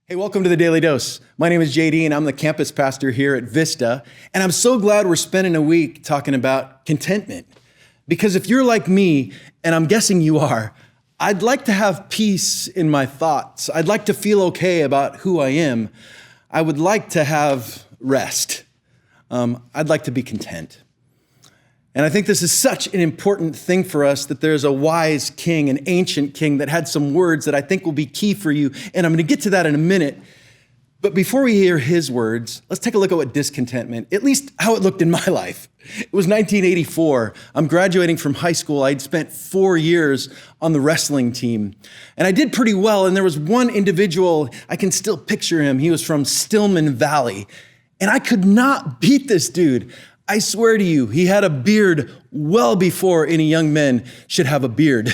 Hey, welcome to the Daily Dose. My name is JD and I'm the campus pastor here at Vista. And I'm so glad we're spending a week talking about contentment. Because if you're like me, and I'm guessing you are, I'd like to have peace in my thoughts. I'd like to feel okay about who I am. I would like to have rest. I'd like to be content. And I think this is such an important thing for us that there's a wise king, an ancient king that had some words that I think will be key for you. And I'm going to get to that in a minute. But before we hear his words, let's take a look at what discontentment, at least how it looked in my life. It was 1984. I'm graduating from high school. I'd spent 4 years on the wrestling team. And I did pretty well. And there was one individual, I can still picture him. He was from Stillman Valley. And I could not beat this dude. I swear to you, he had a beard well before any young men should have a beard.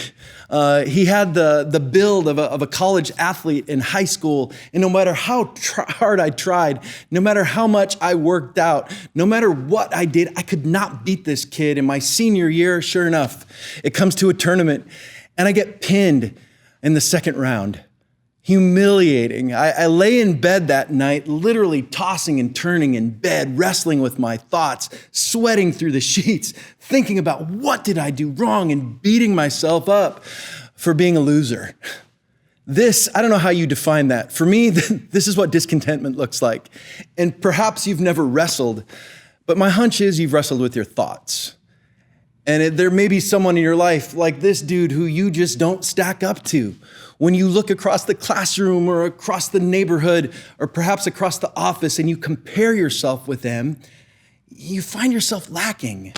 He had the build of a college athlete in high school, and no matter how hard I tried, no matter how much I worked out, no matter what I did, I could not beat this kid. In my senior year, sure enough, it comes to a tournament, and I get pinned in the second round. Humiliating. I lay in bed that night, literally tossing and turning in bed, wrestling with my thoughts, sweating through the sheets, thinking about what did I do wrong and beating myself up for being a loser. This, I don't know how you define that. For me, this is what discontentment looks like. And perhaps you've never wrestled, but my hunch is you've wrestled with your thoughts. And there may be someone in your life like this dude who you just don't stack up to. When you look across the classroom or across the neighborhood or perhaps across the office and you compare yourself with them, you find yourself lacking.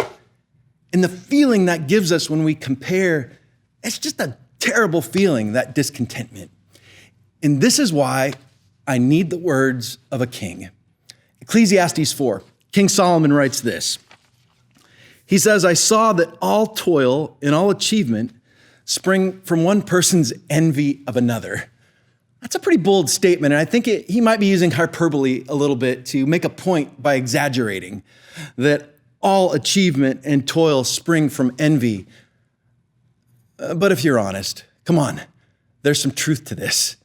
And the feeling that gives us when we compare, it's just a terrible feeling, that discontentment. And this is why I need the words of a king. Ecclesiastes 4, King Solomon writes this. He says, I saw that all toil and all achievement spring from one person's envy of another. That's a pretty bold statement, and I think he might be using hyperbole a little bit to make a point by exaggerating that all achievement and toil spring from envy. But if you're honest, come on, there's some truth to this.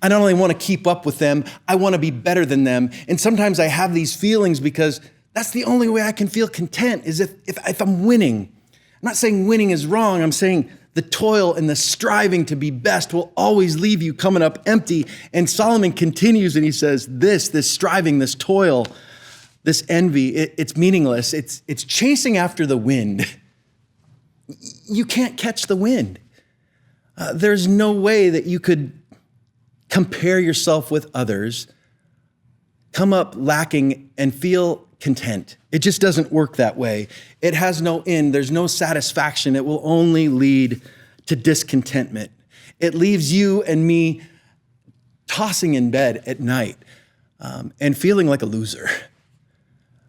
I not only want to keep up with them, I want to be better than them. And sometimes I have these feelings because that's the only way I can feel content is if I'm winning. I'm not saying winning is wrong. I'm saying the toil and the striving to be best will always leave you coming up empty. And Solomon continues and he says, this striving, this toil, this envy, it's meaningless. It's chasing after the wind. You can't catch the wind. There's no way that you could compare yourself with others, come up lacking and feel content. It just doesn't work that way. It has no end. There's no satisfaction. It will only lead to discontentment. It leaves you and me tossing in bed at night and feeling like a loser.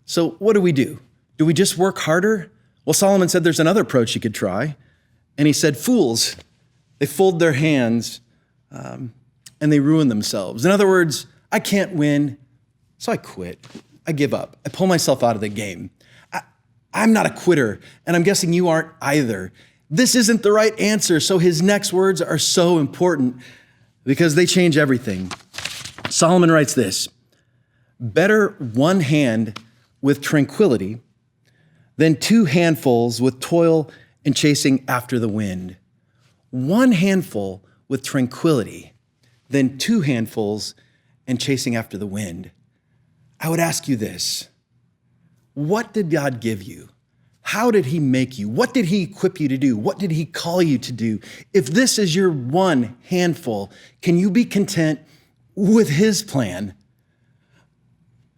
So what do? Do we just work harder? Well, Solomon said there's another approach you could try. And he said, fools, they fold their hands and they ruin themselves. In other words, I can't win, so I quit. I give up. I pull myself out of the game. I'm not a quitter, and I'm guessing you aren't either. This isn't the right answer, so his next words are so important because they change everything. Solomon writes this, better one hand with tranquility than two handfuls with toil and chasing after the wind. One handful with tranquility than two handfuls and chasing after the wind. I would ask you this, what did God give you? How did he make you? What did he equip you to do? What did he call you to do? If this is your one handful, can you be content with his plan?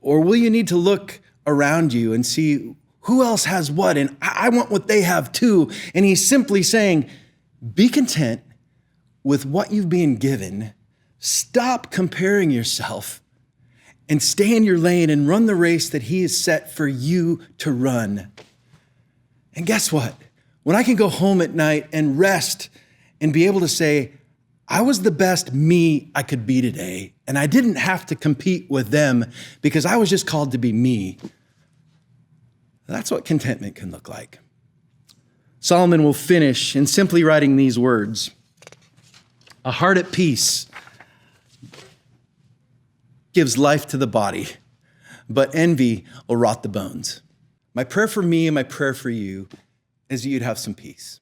Or will you need to look around you and see who else has what? And I want what they have too. And he's simply saying, be content with what you've been given. Stop comparing yourself. And stay in your lane and run the race that he has set for you to run. And guess what? When I can go home at night and rest and be able to say, I was the best me I could be today, and I didn't have to compete with them because I was just called to be me. That's what contentment can look like. Solomon will finish in simply writing these words, a heart at peace gives life to the body, but envy will rot the bones. My prayer for me and my prayer for you is that you'd have some peace.